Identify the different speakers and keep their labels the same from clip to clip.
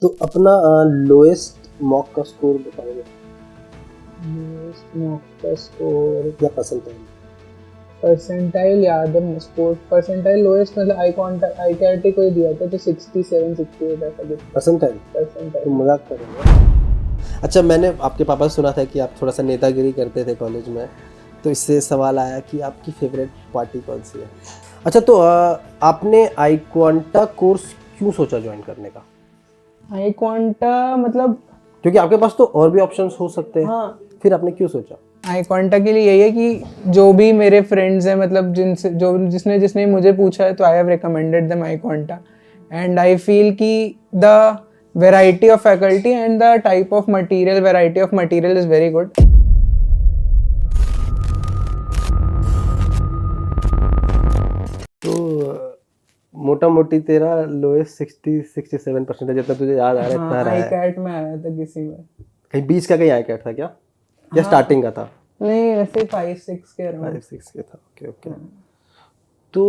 Speaker 1: तो अपना lowest mock का स्कोर बताओगे
Speaker 2: लोएस्ट मॉक का स्कोर
Speaker 1: या परसेंटाइल?
Speaker 2: परसेंटाइल याद है, स्कोर परसेंटाइल लोएस्ट मतलब आई कैट को ही दिया था तो 67 68 ऐसा कुछ
Speaker 1: परसेंटाइल?
Speaker 2: परसेंटाइल।
Speaker 1: तो मजाक कर रहे हो? अच्छा, मैंने आपके पापा से सुना था कि आप थोड़ा सा नेतागिरी करते थे कॉलेज में, तो इससे सवाल आया कि आपकी फेवरेट पार्टी कौन सी है। अच्छा, तो आपने आई क्वांटा कोर्स क्यों सोचा ज्वाइन करने का?
Speaker 2: आई क्वांटा मतलब
Speaker 1: क्योंकि आपके पास तो और भी ऑप्शंस हो सकते हैं।
Speaker 2: हाँ,
Speaker 1: फिर आपने क्यों सोचा?
Speaker 2: आई क्वांटा के लिए यही है कि जो भी मेरे फ्रेंड्स हैं मतलब जिनसे जो जिसने जिसने मुझे पूछा है तो I have recommended them I quanta and I feel कि the variety of faculty and the type of material variety of material is very good.
Speaker 1: तो मोटा मोटी तेरा लोएस्ट 60-67% जितना तुझे याद आ रहा है इतना रहा
Speaker 2: आई
Speaker 1: है।
Speaker 2: कैट में आया था किसी में,
Speaker 1: कहीं बीच का कहीं आई कैट था क्या, या स्टार्टिंग का था?
Speaker 2: नहीं वैसे 5-6 के अराउंड
Speaker 1: 5-6 के था। Okay okay. तो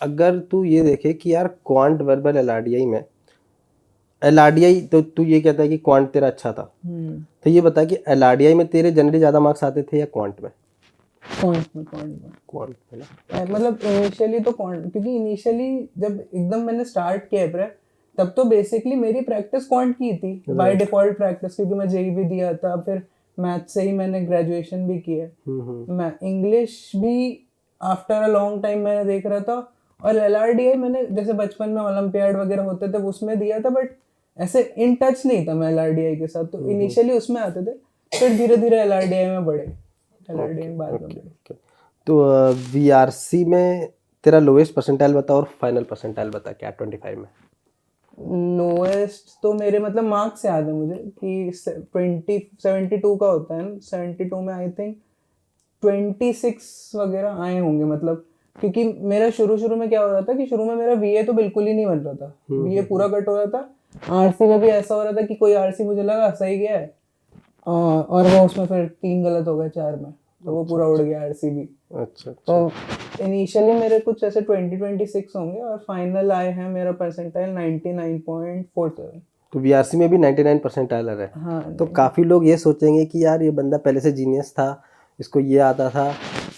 Speaker 1: अगर तू ये देखे कि यार क्वांट वर्बल एलआरडीआई में, एलआरडीआई तो तू ये कहता है कि क्वांट तेरा अच्छा था, तो ये बता कि एलआरडीआई में तेरे जनरली ज़्यादा मार्क्स आते थे या क्वांट में? क्वांट में ना,
Speaker 2: मतलब इनिशियली तो क्वांट, क्योंकि इनिशियली जब एकदम मैंने स्टार्ट किया है तब तो बेसिकली मेरी प्रैक्टिस क्वांट की थी बाय डिफॉल्ट प्रैक्टिस, क्योंकि मैं जेई भी दिया था, फिर मैथ से ही मैंने ग्रेजुएशन भी किया है। मैं इंग्लिश भी आफ्टर अ लॉन्ग टाइम मैंने देख रहा था, और एलआरडीआई मैंने जैसे बचपन में ओलंपियाड वगैरह होते थे उसमें दिया था, बट ऐसे इन टच नहीं था मैं एलआरडीआई के साथ, तो इनिशियली उसमें आते थे, फिर धीरे धीरे एलआरडीआई में बढ़े, एलआरडीआई में बाद में।
Speaker 1: तो वीआरसी में तेरा लोएस्ट परसेंटाइल बता और फाइनल परसेंटाइल बता क्या 25 में?
Speaker 2: लोएस्ट तो मेरे मतलब मार्क्स याद है मुझे कि 72 का होता है ना, 72 में आई थिंक 26 वगैरह आए होंगे, मतलब क्योंकि मेरा शुरू में क्या हो रहा था कि शुरू में मेरा वीए तो बिल्कुल ही नहीं बन रहा था, वीए पूरा कट हो रहा था। आरसी में भी ऐसा हो रहा था कि कोई आरसी मुझे लगा सही गया है, और वो उसमें फिर 3 गलत हो गए 4 में, तो वो पूरा उड़ गया आरसी भी।
Speaker 1: अच्छा।
Speaker 2: तो इनिशियली मेरे कुछ ऐसे 20-26 होंगे, और फाइनल आए हैं मेरा परसेंटाइल 99.47।
Speaker 1: तो वीआरसी में भी 99 परसेंटाइल है।
Speaker 2: हाँ,
Speaker 1: तो काफ़ी लोग ये सोचेंगे कि यार ये बंदा पहले से जीनियस था, इसको ये आता था,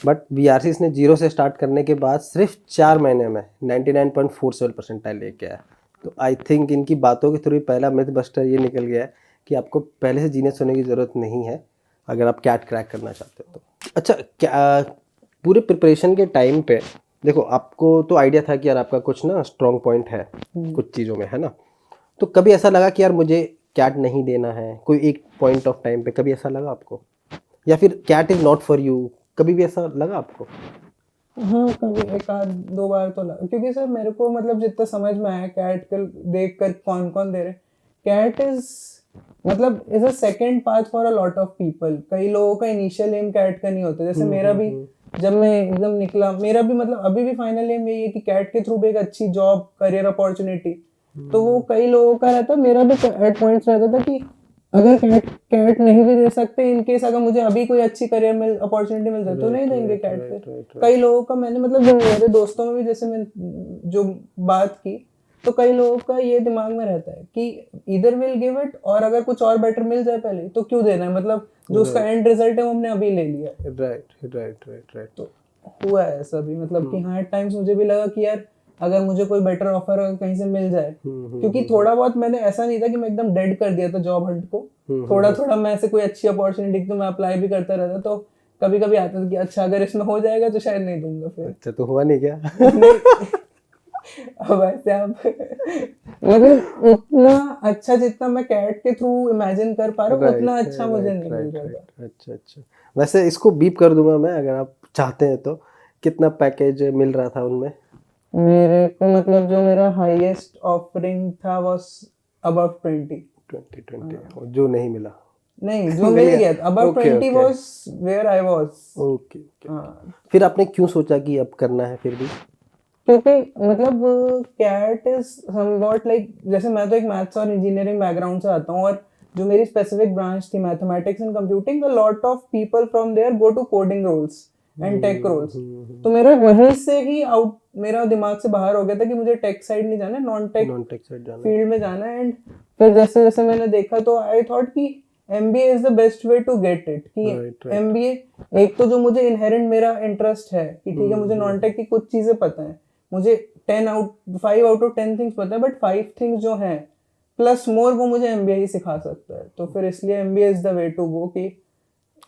Speaker 1: बट वीआरसी इसने जीरो से स्टार्ट करने के बाद सिर्फ 4 महीने में 99.47 परसेंटाइल लेके आया। तो आई थिंक इनकी बातों के थ्रू पहला मिथ बस्टर ये निकल गया है कि आपको पहले से जीनियस होने की ज़रूरत नहीं है अगर आप कैट क्रैक करना चाहते हो तो। अच्छा, क्या पूरे प्रिपरेशन के टाइम पे, देखो आपको तो आइडिया था कि यार आपका कुछ ना स्ट्रॉन्ग पॉइंट है कुछ चीज़ों में, है ना, तो कभी ऐसा लगा कि यार मुझे कैट नहीं देना है, कोई एक पॉइंट ऑफ टाइम पे कभी ऐसा लगा आपको, या फिर cat is not for you, कभी भी ऐसा लगा आपको?
Speaker 2: हाँ कभी एक आध 2 बार तो लगा, क्योंकि सर मेरे को मतलब जितना समझ में आया कैट के देख कर कौन कौन दे रहे, कैट इज मतलब is a second path for a lot of people. कई लोगों का इनिशियल एम कैट का नहीं होता, जैसे मेरा भी जब मैं एकदम निकला, मेरा भी मतलब अभी भी फाइनल एम यही है कि कैट के थ्रू भी एक अच्छी जॉब करियर अपॉर्चुनिटी, तो वो कई लोगों का रहता, मेरा भी एट पॉइंट्स रहता था कि अगर कैट नहीं भी दे सकते, इन केस अगर मुझे अभी कोई अच्छी करियर में अपॉर्चुनिटी मिल जाए तो नहीं देंगे कैट पे। कई लोगों का मैंने मतलब जो मेरे दोस्तों में भी जैसे मैं जो बात की, तो कई लोगों का ये दिमाग में रहता है कि इधर विल गिव इट, और अगर कुछ और बेटर मिल जाए पहले तो क्यों देना है, मतलब जो उसका एंड रिजल्ट है वो हमने अभी ले लिया।
Speaker 1: राइट।
Speaker 2: तो हुआ है ऐसा भी, मतलब कि हाँ एट टाइम्स मुझे भी लगा कि यार अगर मुझे कोई बेटर ऑफर कहीं से मिल जाए, क्योंकि थोड़ा बहुत मैंने ऐसा नहीं था कि मैं एकदम डेड कर दिया था जॉब हंट को, थोड़ा थोड़ा मैं ऐसे कोई अच्छी अपॉर्चुनिटी तो मैं अप्लाई भी करता रहता, तो कभी कभी आता था कि अच्छा अगर इसमें हो जाएगा तो शायद नहीं दूंगा फिर।
Speaker 1: अच्छा, तो हुआ नहीं क्या?
Speaker 2: अब ऐसे आप मतलब उतना अच्छा जितना मैं कैट के थ्रू इमेजिन कर पा रहा हूँ उतना अच्छा मुझे नहीं मिल रहा था।
Speaker 1: अच्छा, वैसे इसको बीप कर दूंगा मैं अगर आप चाहते हैं तो। कितना पैकेज मिल रहा था उनमें?
Speaker 2: मेरे को मतलब जो मेरा हाईएस्ट ऑफरिंग था वाज अबव
Speaker 1: 20 और जो नहीं मिला?
Speaker 2: नहीं, जो मिल गया था above 20 was where I was.
Speaker 1: Okay. फिर आपने क्यों सोचा कि अब करना है फिर भी?
Speaker 2: क्योंकि मतलब कैट इज समवॉट लाइक, जैसे मैं तो एक मैथ्स और इंजीनियरिंग बैकग्राउंड से आता हूँ, और जो मेरी स्पेसिफिक ब्रांच थी mathematics and computing, a lot of people from there go to coding roles and tech roles, तो मेरा वहीं से ही आउट मेरा दिमाग से बाहर हो गया था कि मुझे टेक साइड नहीं जाना है, नॉन टेक
Speaker 1: साइड जाना
Speaker 2: फील्ड में जाना है। एंड फिर जैसे जैसे मैंने देखा तो आई थॉट कि MBA is the best way to get it, कि
Speaker 1: Right.
Speaker 2: MBA एक तो जो मुझे इनहेरेंट मेरा इंटरेस्ट है कि ठीक है मुझे नॉन टेक की कुछ चीजें पता है, मुझे 5 आउट ऑफ 10 थिंग्स पता है, बट 5 थिंग्स जो हैं प्लस मोर वो मुझे MBA ही सिखा सकता है। तो फिर इसलिए MBA is the way to go. कि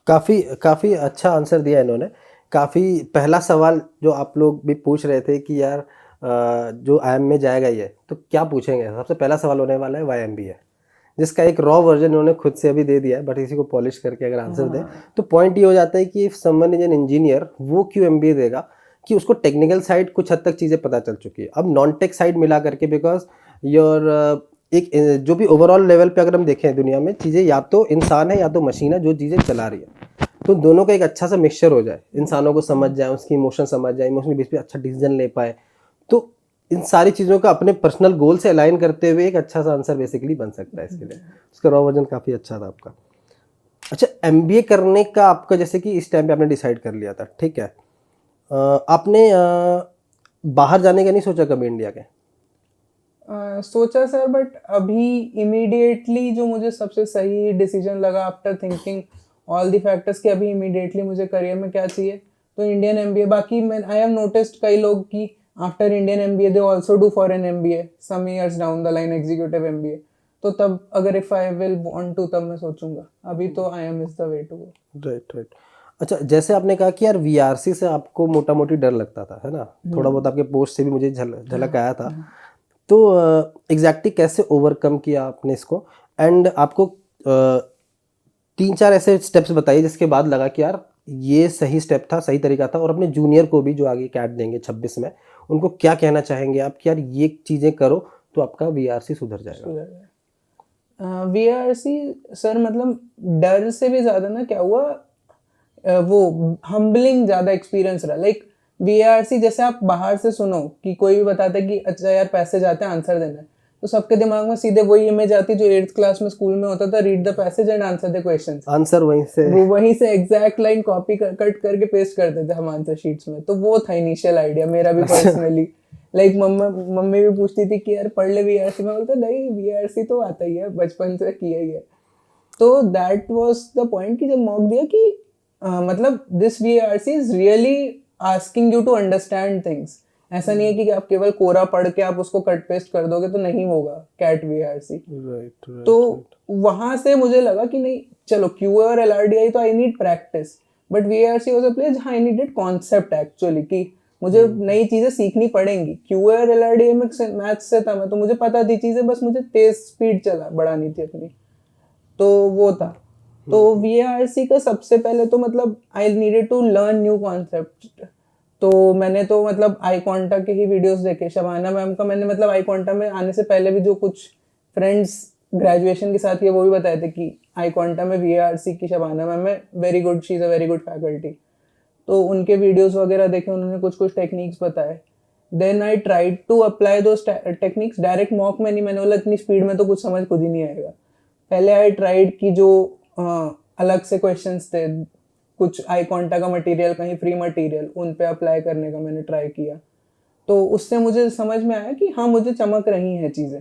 Speaker 1: काफ़ी काफ़ी अच्छा आंसर दिया इन्होंने। काफ़ी पहला सवाल जो आप लोग भी पूछ रहे थे कि यार जो IIM में जाएगा ये तो क्या पूछेंगे, सबसे पहला सवाल होने वाला है वाई MBA, जिसका एक रॉ वर्जन इन्होंने खुद से अभी दे दिया है, बट इसी को पॉलिश करके अगर आंसर दें तो पॉइंट ये हो जाता है कि if someone is an engineer वो क्यों MBA देगा, कि उसको टेक्निकल साइड कुछ हद तक चीज़ें पता चल चुकी है, अब नॉन टेक साइड मिला करके, बिकॉज योर एक जो भी ओवरऑल लेवल पे अगर हम देखें दुनिया में चीज़ें या तो इंसान है या तो मशीन है जो चीज़ें चला रही है, तो दोनों का एक अच्छा सा मिक्सचर हो जाए, इंसानों को समझ जाए, उसकी इमोशन समझ जाए, इमोशनल बेस पे अच्छा डिसीजन ले पाए, तो इन सारी चीज़ों का अपने पर्सनल गोल से अलाइन करते हुए एक अच्छा सा आंसर बेसिकली बन सकता है इसके लिए। उसका रॉ वर्जन काफ़ी अच्छा था आपका। अच्छा, MBA करने का आपका जैसे कि इस टाइम पे आपने डिसाइड कर लिया था, ठीक है, आपने बाहर जाने का नहीं सोचा कभी इंडिया के?
Speaker 2: सोचा सर, बट अभी इमीडिएटली जो मुझे सबसे सही डिसीजन लगा after thinking all the factors कि अभी इमीडिएटली मुझे करियर में क्या चाहिए, तो इंडियन MBA। बाकी मैं आई हैव नोटिस्ड कई लोग कि after Indian MBA they also do foreign MBA some years down the line, executive MBA। तो तब अगर if I will want to तब मैं सोचूंगा, अभी तो IIM is the way to go.
Speaker 1: Right right. अच्छा, जैसे आपने कहा कि यार VRC से आपको मोटा मोटी डर लगता था, है ना, थोड़ा बहुत आपके पोस्ट से भी मुझे झलक आया था, तो एग्जैक्टली कैसे ओवरकम किया आपने इसको, एंड आपको 3-4 ऐसे स्टेप्स बताइए जिसके बाद लगा कि यार ये सही स्टेप था, सही तरीका था, और अपने जूनियर को भी जो आगे कैट देंगे 26 में उनको क्या कहना चाहेंगे आप कि यार ये चीज़ें करो तो आपका VRC सुधर जाएगा?
Speaker 2: VRC सर मतलब डर से भी ज्यादा ना क्या हुआ, वो हम्बलिंग ज्यादा एक्सपीरियंस रहा। लाइक VRC जैसे आप बाहर से सुनो कि कोई भी बताता है कि अच्छा यार पैसे जाते हैं आंसर देना है, तो सबके दिमाग में सीधे वही इमेज आती जो 8th क्लास में स्कूल में होता था, read the passage and answer the questions.
Speaker 1: Answer
Speaker 2: वहीं से एग्जैक्ट लाइन कॉपी कट करके पेस्ट करते थे हम आंसर शीट्स में। तो वो था इनिशियल आइडिया मेरा भी पर्सनली। लाइक मम्मी भी पूछती थी कि यार पढ़ ले VRC, मैं बोलता नहीं VRC तो आता ही है, बचपन से किया ही है। तो दैट वाज द पॉइंट कि जब मॉक दिया कि मतलब this VRC is really asking you to understand things. ऐसा नहीं है कि आप केवल कोरा पढ़ के आप उसको कट पेस्ट कर दोगे तो नहीं होगा कैट VRC।
Speaker 1: राइट।
Speaker 2: तो वहां से मुझे लगा कि नहीं चलो QA और LRDI तो I need practice, but VRC was a place जहां आई नीडेड कॉन्सेप्ट एक्चुअली, कि मुझे नई चीजें सीखनी पड़ेंगी। QA और LRDI में मैथ्स से था मैं, तो मुझे पता थी चीजें, बस मुझे तेज स्पीड चला बढ़ानी थी अपनी, तो वो था। तो VRC का सबसे पहले तो मतलब I needed to learn new concept. तो मैंने तो मतलब आई क्वांटा के ही वीडियोस देखे, शबाना मैम का। मैंने मतलब आई क्वांटा में आने से पहले भी जो कुछ फ्रेंड्स ग्रेजुएशन के साथ किए वो भी बताए थे कि आई क्वांटा में VRC की शबाना मैम है very good, she is a very good faculty. तो उनके वीडियोस वगैरह देखे, उन्होंने कुछ कुछ टेक्निक्स बताए। Then I tried to apply दो टेक्निक्स डायरेक्ट मॉक में नहीं। मैंने बोला इतनी स्पीड में तो कुछ समझ खुद ही नहीं आएगा। पहले आई ट्राइड कि जो अलग से क्वेश्चंस थे, कुछ आई क्वांटा का मटेरियल, कहीं फ्री मटेरियल, उन पे अप्लाई करने का मैंने ट्राई किया। तो उससे मुझे समझ में आया कि हाँ मुझे चमक रही हैं चीज़ें।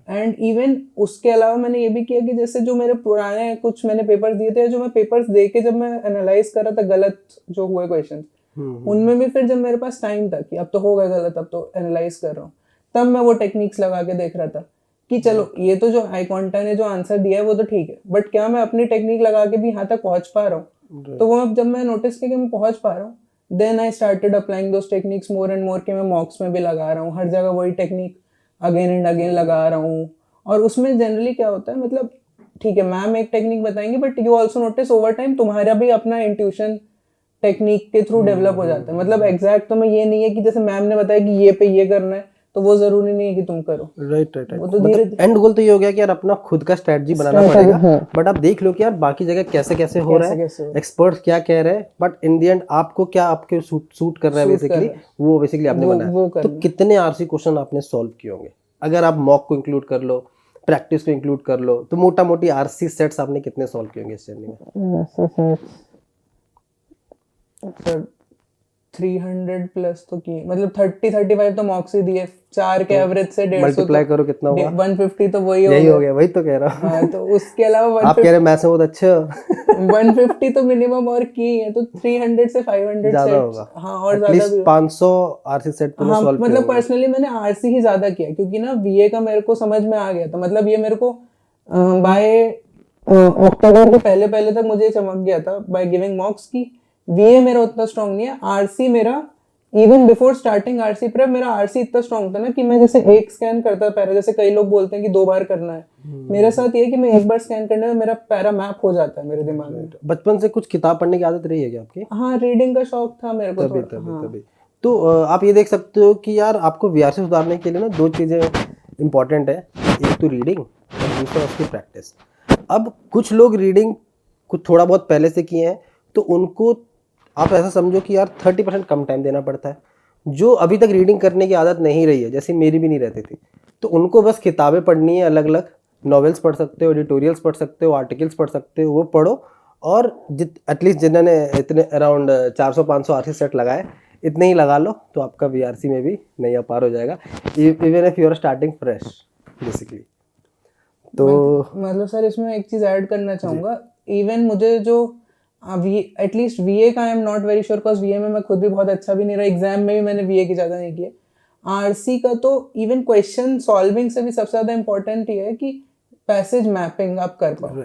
Speaker 2: एंड इवन उसके अलावा मैंने ये भी किया कि जैसे जो मेरे पुराने कुछ मैंने पेपर्स दिए थे, जो मैं पेपर्स दे के जब मैं एनालाइज कर रहा था गलत जो हुए क्वेश्चन, उनमें भी फिर जब मेरे पास टाइम था कि अब तो हो गया गलत, अब तो एनालाइज कर रहा हूँ, तब मैं वो टेक्निक्स लगा के देख रहा था कि चलो ये तो जो आई क्वांटा ने जो आंसर दिया है वो तो ठीक है, बट क्या मैं अपनी टेक्निक लगा के भी यहाँ तक पहुंच पा रहा हूँ। तो वो जब मैं नोटिस किया कि मैं पहुंच पा रहा हूँ, then I started applying those techniques more and more, कि मैं मॉक्स में भी लगा रहा हूँ, हर जगह वही टेक्निक अगेन एंड अगेन लगा रहा हूँ। और उसमें जनरली क्या होता है, मतलब ठीक है मैम एक टेक्निक बताएंगे, but you also notice over time तुम्हारा भी अपना इंट्यूशन टेक्निक के थ्रू डेवलप हो जाता है। मतलब एग्जैक्ट तो मैं ये नहीं है कि जैसे मैम ने बताया कि ये पे ये करना है तो वो जरूरी नहीं है कि तुम करो।
Speaker 1: राइट राइट
Speaker 2: वो तो धीरे
Speaker 1: मतलब एंड गोल तो ये हो गया कि यार अपना खुद का स्ट्रेटजी बनाना पड़ेगा, बट आप देख लो कि यार बाकी जगह कैसे कैसे हो रहा है, एक्सपर्ट्स क्या कह रहे हैं, बट इन द एंड आपको क्या आपके सूट कर रहा है बेसिकली, वो बेसिकली आपने बनाया। तो कितने RC क्वेश्चन आपने सॉल्व किए होंगे अगर आप मॉक को इंक्लूड कर लो, प्रैक्टिस को इंक्लूड कर लो, तो मोटा मोटी RC सेट्स आपने कितने सॉल्व किए होंगे इस जर्नी में?
Speaker 2: 300 प्लस तो किए, मतलब 30-35 तो मॉक्स ही दिए, 4 के एवरेज से 150
Speaker 1: मल्टीप्लाई करो कितना हुआ,
Speaker 2: 150 तो वही
Speaker 1: यही
Speaker 2: हो
Speaker 1: हो
Speaker 2: गया।
Speaker 1: गया, वही तो कह रहा हूँ।
Speaker 2: हाँ, तो उसके अलावा
Speaker 1: आप कह रहे मैथ्स में बहुत अच्छे हो।
Speaker 2: 150 तो मिनिमम और किए हैं, तो 300 से 500
Speaker 1: ज्यादा
Speaker 2: सेट्स,
Speaker 1: होगा,
Speaker 2: हाँ और ज्यादा
Speaker 1: एटलीस्ट
Speaker 2: भी हो।
Speaker 1: 500 आरसी सेट तूने
Speaker 2: हाँ
Speaker 1: सॉल्व किए
Speaker 2: मतलब
Speaker 1: होंगे।
Speaker 2: पर्सनली मैंने आरसी ही ज्यादा किया, क्योंकि ना वीए का मेरे को समझ में आ गया था, मतलब ये मेरे को बाय अक्टूबर के पहले पहले तक मुझे चमक गया था बाय गिविंग मॉक्स की वीए मेरा उतना स्ट्रांग नहीं है। आरसी मेरा even before starting RC prep मेरा आरसी इतना स्ट्रांग था ना कि मैं जैसे एक स्कैन करता पैरा, जैसे कई लोग बोलते हैं कि 2 बार करना है, मेरे साथ ये है कि मैं एक बार स्कैन करने में मेरा पैरा मैप हो जाता है मेरे दिमाग में।
Speaker 1: बचपन से कुछ किताब पढ़ने की आदत रही है क्या आपकी?
Speaker 2: हाँ, रीडिंग का शौक था मेरे को
Speaker 1: तभी
Speaker 2: थोड़ा।
Speaker 1: तभी
Speaker 2: हाँ।
Speaker 1: तभी तो आप ये देख सकते हो कि यार आपको वीआरसी सुधारने के लिए ना 2 चीज़ें इंपॉर्टेंट है, एक तो रीडिंग और दूसरा उसकी प्रैक्टिस। अब कुछ लोग रीडिंग कुछ थोड़ा बहुत पहले से किए हैं, तो उनको आप ऐसा समझो कि यार 30% कम टाइम देना पड़ता है। जो अभी तक रीडिंग करने की आदत नहीं रही है, जैसे मेरी भी नहीं रहती थी, तो उनको बस किताबें पढ़नी है, अलग अलग नॉवेल्स पढ़ सकते हो, एडिटोरियल्स पढ़ सकते हो, आर्टिकल्स पढ़ सकते हो, वो पढ़ो। और एटलीस्ट जिन्होंने इतने अराउंड 400-500 आरसी सेट लगाए, इतने ही लगा लो तो आपका वीआरसी में भी नैया पार हो जाएगा, even if you are starting fresh basically. तो
Speaker 2: मतलब सर इसमें एक चीज ऐड करना चाहूंगा, इवन मुझे जो अभी एटलीस्ट वीए का I am not very sure, because वीए में मैं खुद भी बहुत अच्छा भी नहीं रहा, एग्जाम में भी मैंने वीए की ज्यादा नहीं किया। आरसी का तो इवन क्वेश्चन सॉल्विंग से भी सबसे ज्यादा इंपॉर्टेंट ये है कि पैसेज मैपिंग आप कर पाओ।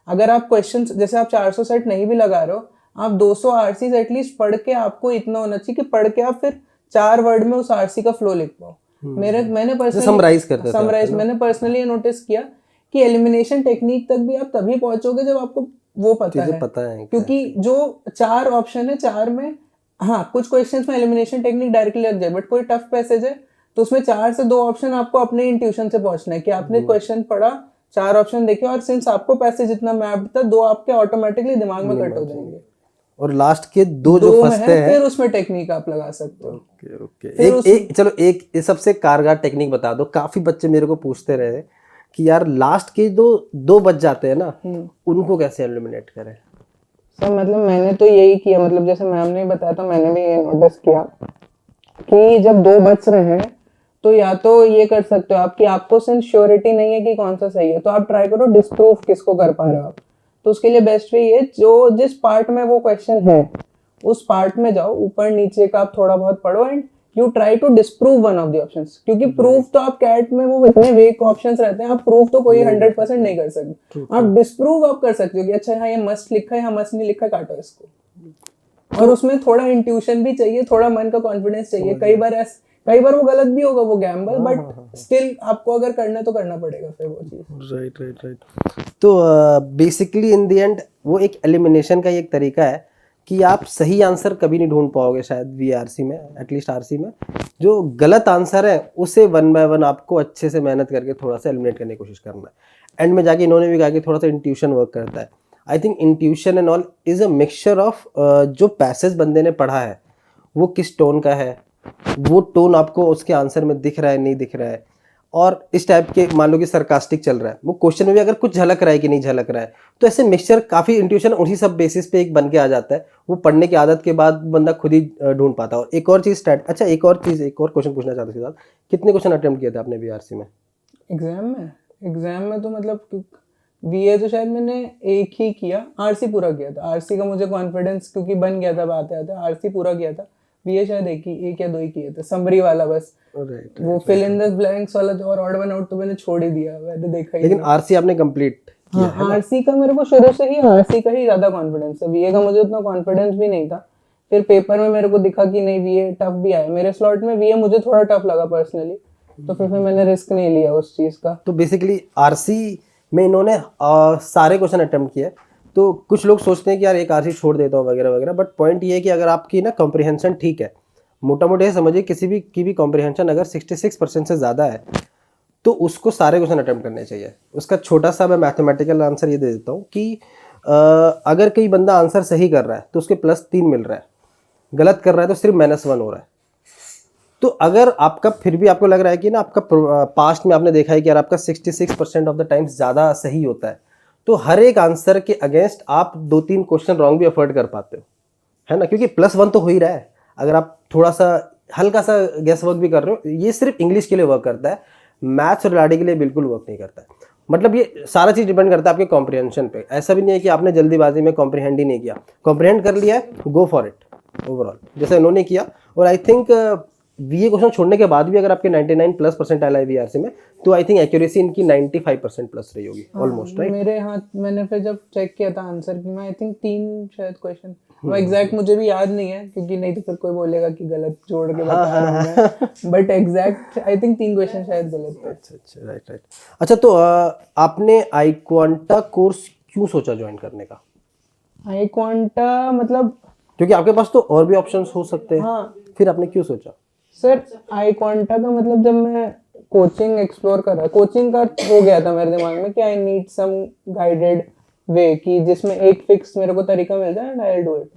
Speaker 2: अगर आप क्वेश्चन जैसे आप 400 सेट नहीं भी लगा रहे हो, आप 200 आरसी एटलीस्ट पढ़ के आपको इतना होना चाहिए कि पढ़ के आप फिर 4 वर्ड में उस आरसी का फ्लो लिख पाओ। मैंने पर्सनली समराइज मैंने पर्सनली ये नोटिस किया कि एलिमिनेशन टेक्निक तक भी आप तभी पहुंचोगे जब आपको वो पता है, क्योंकि जो 4 ऑप्शन है 4 में, हाँ कुछ क्वेश्चंस में एलिमिनेशन टेक्निक डायरेक्टली लग जाए, बट कोई टफ पैसेज है तो उसमें 4 से 2 ऑप्शन आपको अपने इंट्यूशन से पहुंचना है कि आपने क्वेश्चन पढ़ा, 4 ऑप्शन देखे, और सिंस आपको पैसेज जितना मैप्ड था 2 आपके ऑटोमेटिकली दिमाग में कट हो जाएंगे,
Speaker 1: और लास्ट के 2 जो फंसते हैं
Speaker 2: फिर उसमें टेक्निक आप लगा सकते हो।
Speaker 1: एक चलो एक सबसे कारगर टेक्निक बता दो। काफी बच्चे मेरे को पूछते रहे कि यार लास्ट के 2 बच जाते हैं ना, उनको कैसे एलिमिनेट करें?
Speaker 2: सर मतलब मैंने तो यही किया, मतलब जैसे मैम ने बताया तो मैंने भी ये नोटिस किया कि जब 2 बच रहे हैं तो या तो ये कर सकते हो आप कि आपको सिंस श्योरिटी नहीं है कि कौन सा सही है, तो आप ट्राई करो डिस्प्रूव किसको कर पा रहे हो आप। तो उसके लिए बेस्ट वे ये जो जिस पार्ट में वो क्वेश्चन है उस पार्ट में जाओ, ऊपर नीचे का आप थोड़ा बहुत पढ़ो and you try to disprove one of the options, क्योंकि प्रूफ तो आप कैट में वो इतने वेग ऑप्शंस रहते हैं, आप प्रूफ तो कोई 100% नहीं कर सकते, आप डिस्प्रूव आप कर सकते हो कि अच्छा हाँ ये मस्ट लिखा है, हाँ मस्ट नहीं लिखा, काटो इसको। और उसमें थोड़ा इंट्यूशन भी चाहिए, थोड़ा मन का कॉन्फिडेंस चाहिए। कई बार वो गलत भी होगा, वो गैम्बल, बट स्टिल आपको अगर करना है तो करना पड़ेगा फिर वो चीज।
Speaker 1: राइट। तो बेसिकली इन द एंड वो एक एलिमिनेशन का एक तरीका है कि आप सही आंसर कभी नहीं ढूंढ पाओगे शायद वीआरसी में, एटलीस्ट आरसी में। जो गलत आंसर है उसे 1 बाय 1 आपको अच्छे से मेहनत करके थोड़ा सा एलिमिनेट करने की कोशिश करना है। एंड में जाके इन्होंने भी कहा कि थोड़ा सा इंट्यूशन वर्क करता है। I think intuition and all is a mixture of जो पैसेज बंदे ने पढ़ा है वो किस टोन का है, वो टोन आपको उसके आंसर में दिख रहा है नहीं दिख रहा है, और इस टाइप के मान लो कि सरकास्टिक चल रहा है, वो क्वेश्चन में भी अगर कुछ झलक रहा है कि नहीं झलक रहा है, तो ऐसे मिक्सचर काफ़ी इंट्यूशन उसी सब बेसिस पे एक बन के आ जाता है। वो पढ़ने की आदत के बाद बंदा खुद ही ढूंढ पाता है। और एक और चीज़ एक और क्वेश्चन पूछना चाहता हूँ, कितने क्वेश्चन अटेम्प्ट किए थे आपने बीआरसी में?
Speaker 2: एग्जाम में तो मतलब बीए तो शायद मैंने एक ही किया, आरसी पूरा किया था। आरसी का मुझे कॉन्फिडेंस क्योंकि बन गया था आते आते, आरसी पूरा किया था। बीए शायद एक या 2 ही किए थे, समरी वाला बस। वो फिल इन द ब्लैंक्स वाला और ऑड वन आउट तो मैंने छोड़ ही दिया, मैंने देखा ही।
Speaker 1: लेकिन आरसी आपने कंप्लीट किया है ना?
Speaker 2: आरसी का मेरे को शुरू से ही आरसी का ही ज्यादा कॉन्फिडेंस है, बीए का मुझे उतना कॉन्फिडेंस भी नहीं था। फिर पेपर में मेरे को दिखा कि नहीं वीए टफ भी आया, मेरे स्लॉट में वीए मुझे थोड़ा टफ लगा पर्सनली, तो फिर मैंने रिस्क नहीं लिया उस चीज का।
Speaker 1: तो बेसिकली आरसी में इन्होंने सारे क्वेश्चन अटेम्प्ट किए। तो कुछ लोग सोचते हैं कि यार एक आरसी छोड़ देता हूँ वगैरह वगैरह, बट पॉइंट ये है कि अगर आपकी ना कॉम्प्रिहेंशन ठीक है, मोटा मोटा ये समझिए किसी भी की भी कॉम्प्रिहेंशन अगर 66% से ज़्यादा है तो उसको सारे क्वेश्चन अटेम्प्ट करने चाहिए। उसका छोटा सा मैं मैथमेटिकल आंसर ये दे देता हूँ कि अगर कोई बंदा आंसर सही कर रहा है तो उसके +3 मिल रहा है, गलत कर रहा है तो सिर्फ -1 हो रहा है। तो अगर आपका फिर भी आपको लग रहा है कि ना आपका पास्ट में आपने देखा है कि यार आपका 66% ऑफ द टाइम्स ज़्यादा सही होता है, तो हर एक आंसर के अगेंस्ट आप 2-3 क्वेश्चन रॉन्ग भी अफोर्ड कर पाते हो, है ना, क्योंकि +1 तो हो ही रहा है। अगर आप थोड़ा सा हल्का सा गेस वर्क भी कर रहे हो, ये सिर्फ इंग्लिश के लिए वर्क करता है, मैथ्स और रिगार्डिंग के लिए बिल्कुल वर्क नहीं करता है। मतलब ये सारा चीज़ डिपेंड करता है आपके कॉम्प्रिहेंशन पे। ऐसा भी नहीं है कि आपने जल्दीबाजी में कॉम्प्रिहेंड ही नहीं किया, कॉम्प्रिहेंड कर लिया है, गो फॉर इट ओवरऑल, जैसे इन्होंने किया। और आई थिंक ये क्वेश्चन छोड़ने के बाद भी अगर आपके 99+ परसेंटाइल आए वीआरसी में, तो आई थिंक एक्यूरेसी इनकी 95% प्लस रही होगी ऑलमोस्ट, राइट?
Speaker 2: मेरे हाथ मैंने फिर जब चेक किया था आंसर की, मैं आई थिंक 3 शायद क्वेश्चन, वो एग्जैक्ट मुझे भी याद नहीं है क्योंकि नहीं तो फिर कोई बोलेगा कि गलत जोड़ के बता रहा हूँ मैं, but exact I think 3 question शायद गलत थे।
Speaker 1: अच्छा, राइट। अच्छा, तो आपने आई क्वांटा कोर्स क्यों सोचा ज्वाइन करने का?
Speaker 2: आई क्वांटा मतलब,
Speaker 1: क्योंकि आपके पास तो और भी ऑप्शंस हो सकते हैं।
Speaker 2: हाँ
Speaker 1: फिर आपने क्यों सोचा?
Speaker 2: सर आई क्वांटा का मतलब जब मैं कोचिंग एक्सप्लोर कर रहा, कोचिंग का हो गया था मेरे दिमाग में कि आई नीड सम गाइडेड वे, कि जिसमें एक फिक्स मेरे को तरीका मिल जाए and I will do it.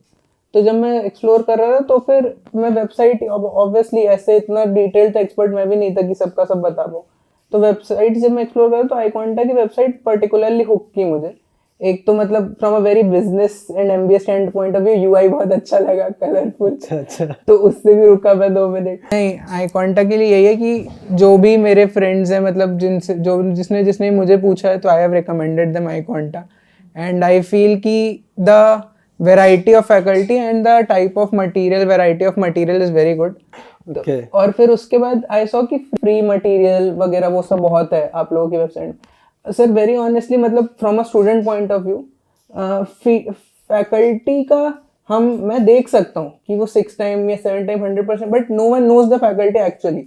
Speaker 2: तो जब मैं एक्सप्लोर कर रहा था तो फिर मैं वेबसाइट, ऑब्वियसली ऐसे इतना डिटेल्ड एक्सपर्ट मैं भी नहीं था कि सबका सब बता पाऊँ, तो वेबसाइट जब मैं एक्सप्लोर कर रहा तो आई क्वांटा की वेबसाइट पर्टिकुलरली हुक की मुझे। एक तो मतलब from a very business and MBA stand point of view, UI बहुत अच्छा लगा, कलरफुल,
Speaker 1: अच्छा।
Speaker 2: तो उससे भी रुका मैं 2 मिनट। नहीं, आई कांटा के लिए यही है कि जो भी मेरे फ्रेंड्स हैं, मतलब जिनसे जो जिसने जिसने मुझे पूछा है, तो I have recommended them I कांटा, एंड आई फील कि the variety of faculty and the type of material, variety of material is very good.
Speaker 1: Okay.
Speaker 2: और फिर उसके बाद आई सॉ कि फ्री मटेरियल वगैरह वो सब बहुत है आप लोगों की वेबसाइट। सर वेरी ऑनेस्टली, मतलब from a student point of view, faculty का मैं देख सकता हूँ कि वो 6 टाइम या 7 time 100%, but no one knows the faculty actually.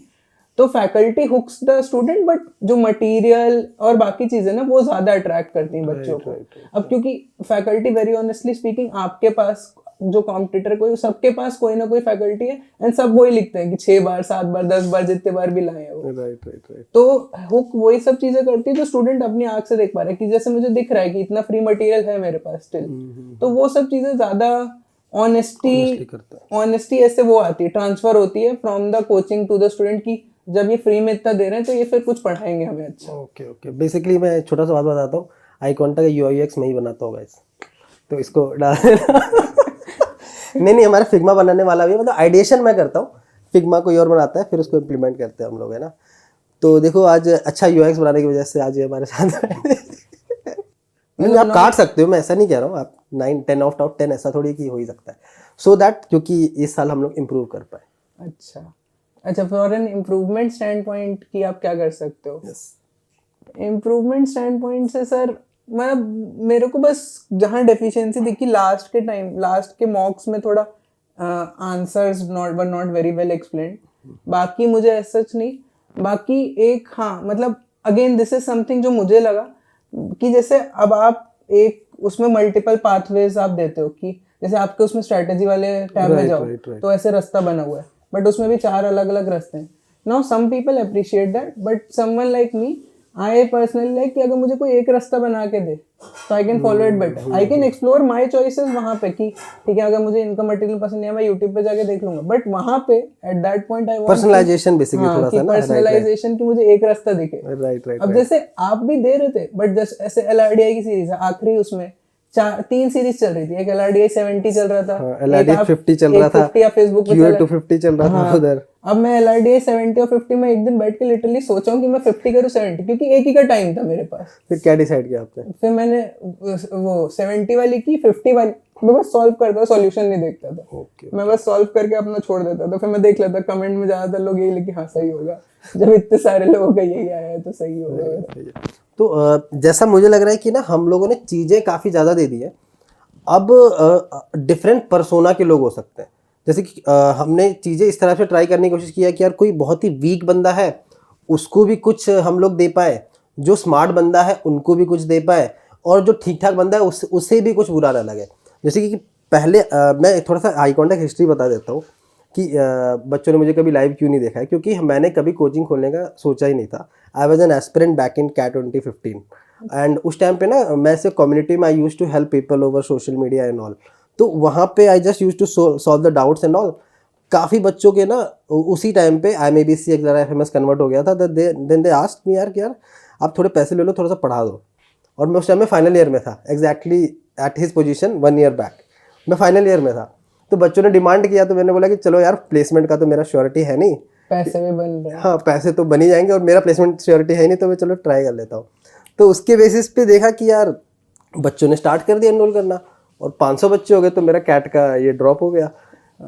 Speaker 2: तो faculty hooks the student, but जो मटेरियल और बाकी चीजें ना वो ज्यादा अट्रैक्ट करती हैं बच्चों को। अब क्योंकि फैकल्टी वेरी ऑनेस्टली स्पीकिंग, आपके पास जो कॉम्पिटिटर कोई, सबके पास कोई ना कोई फैकल्टी है एंड सब वही लिखते हैं कि 6 बार 7 बार 10 बार जितने बार भी लाए हैं वो।
Speaker 1: राइट।
Speaker 2: तो हुक वही सब चीजें करती है जो स्टूडेंट अपनी आंख से देख पा रहा है, कि जैसे मुझे दिख रहा है कि इतना फ्री मटेरियल है मेरे पास स्टिल, तो वो सब चीजें ज्यादा ऑनेस्टी ऐसे वो आती है, ट्रांसफर होती है from the coaching to the student, की जब ये फ्री में इतना दे रहे हैं तो ये फिर कुछ पढ़ाएंगे हमें अच्छा।
Speaker 1: ओके। बेसिकली मैं छोटा सा बात बताता हूँ, आई कांटा का यूआई यूएक्स मैं ही बनाता हूँ गाइस, तो इसको डाल नहीं, हमारा फिग्मा बनाने वाला भी है, मतलब आइडिएशन मैं करता हूँ, फिग्मा कोई और बनाता है, फिर उसको इम्प्लीमेंट करते हैं हम लोग, है ना। तो देखो आज अच्छा यूएक्स बनाने की वजह से आज ये हमारे साथ नहीं, आप काट सकते हो, मैं ऐसा नहीं कह रहा हूँ, आप 9-10 आउट ऑफ 10 ऐसा थोड़ी कि हो ही सकता है, सो दैट क्योंकि इस साल हम लोग इम्प्रूव कर पाए।
Speaker 2: अच्छा, for an improvement stand point की आप क्या कर सकते हो?
Speaker 1: यस,
Speaker 2: इम्प्रूवमेंट स्टैंड पॉइंट से सर, मैं मेरे को बस जहाँ डेफिशिएंसी दिखी लास्ट के मॉक्स में थोड़ा answers were not very well explained, बाकी मुझे ऐसा सच नहीं। बाकी एक, हाँ मतलब अगेन दिस इज समथिंग जो मुझे लगा कि जैसे अब आप एक उसमें मल्टीपल पाथवेज आप देते हो, कि जैसे आपके उसमें स्ट्रेटेजी वाले टैब में जाओ तो ऐसे रास्ता बना हुआ है, बट उसमें भी 4 अलग अलग रास्ते हैं। Now some people appreciate that, but someone like me, I personally like कि अगर मुझे कोई एक रास्ता बना के दे तो I can follow it better, I can explore my choices वहाँ पे, कि ठीक है अगर मुझे इनका मटेरियल पसंद नहीं है मैं यूट्यूब पे जाके देख लूंगा, बट वहाँ पे at that point I want
Speaker 1: personalization basically थोड़ा सा ना,
Speaker 2: पर्सनलाइजेशन की मुझे एक रास्ता दिखे।
Speaker 1: राइट।
Speaker 2: अब जैसे आप भी दे रहे थे, बट जैसे ऐसे LRDI की सीरीज है, आखिरी उसमें 3 सीरीज चल रही थी, एक LRDI 70 चल रहा था,
Speaker 1: LRDI 50 चल रहा था,
Speaker 2: 50 या फेसबुक पे
Speaker 1: QA 250 चल रहा था उधर।
Speaker 2: अब मैं LRDI 70 और 50 में एक दिन बैठ के लिटरली सोचा हूँ कि मैं 50 करूँ 70, क्योंकि एक ही का टाइम था मेरे पास।
Speaker 1: फिर क्या डिसाइड किया आपने?
Speaker 2: फिर मैंने वो 70 वाली की, 50 वाली मैं बस सॉल्व करता, सॉल्यूशन नहीं देखता था। मैं बस सॉल्व करके अपना छोड़ देता था, फिर मैं देख लेता कमेंट में ज्यादातर लोग यही लिखे हाँ सही होगा, जब इतने सारे लोगों का यही आया है तो सही होगा।
Speaker 1: तो जैसा मुझे लग रहा है कि ना हम लोगों ने चीज़ें काफ़ी ज़्यादा दे दी है, अब डिफरेंट पर्सोना के लोग हो सकते हैं। जैसे कि हमने चीज़ें इस तरह से ट्राई करने की कोशिश किया कि यार कोई बहुत ही वीक बंदा है उसको भी कुछ हम लोग दे पाए, जो स्मार्ट बंदा है उनको भी कुछ दे पाए, और जो ठीक ठाक बंदा है उसे भी कुछ बुरा ना लगे। जैसे कि पहले मैं थोड़ा सा आई कांटेक्ट हिस्ट्री बता देता हूँ कि बच्चों ने मुझे कभी लाइव क्यों नहीं देखा है, क्योंकि मैंने कभी कोचिंग खोलने का सोचा ही नहीं था। I was an aspirant back in CAT 2015, and उस टाइम पे ना मैं से कम्युनिटी में I used to help people over social media and all, तो वहाँ पे I just used to solve the doubts and all. काफ़ी बच्चों के ना उसी टाइम पे IMABC एक ज़रा FMS कन्वर्ट हो गया था, देन दे आस्क्ड मी यार कि यार आप थोड़े पैसे ले लो, थोड़ा सा पढ़ा दो। और मैं उस टाइम में फाइनल ईयर में था, exactly at his position 1 year back मैं फाइनल ईयर में था। तो बच्चों ने डिमांड किया, तो मैंने बोला कि चलो यार प्लेसमेंट का तो मेरा श्योरिटी है नहीं,
Speaker 2: पैसे भी बन रहे हैं।
Speaker 1: हाँ पैसे तो बन ही जाएंगे और मेरा प्लेसमेंट श्योरिटी है नहीं, तो मैं चलो ट्राई कर लेता हूँ। तो उसके बेसिस पे देखा कि यार बच्चों ने स्टार्ट कर दिया एनरोल करना, और 500 बच्चे हो गए, तो मेरा कैट का ये ड्रॉप हो गया।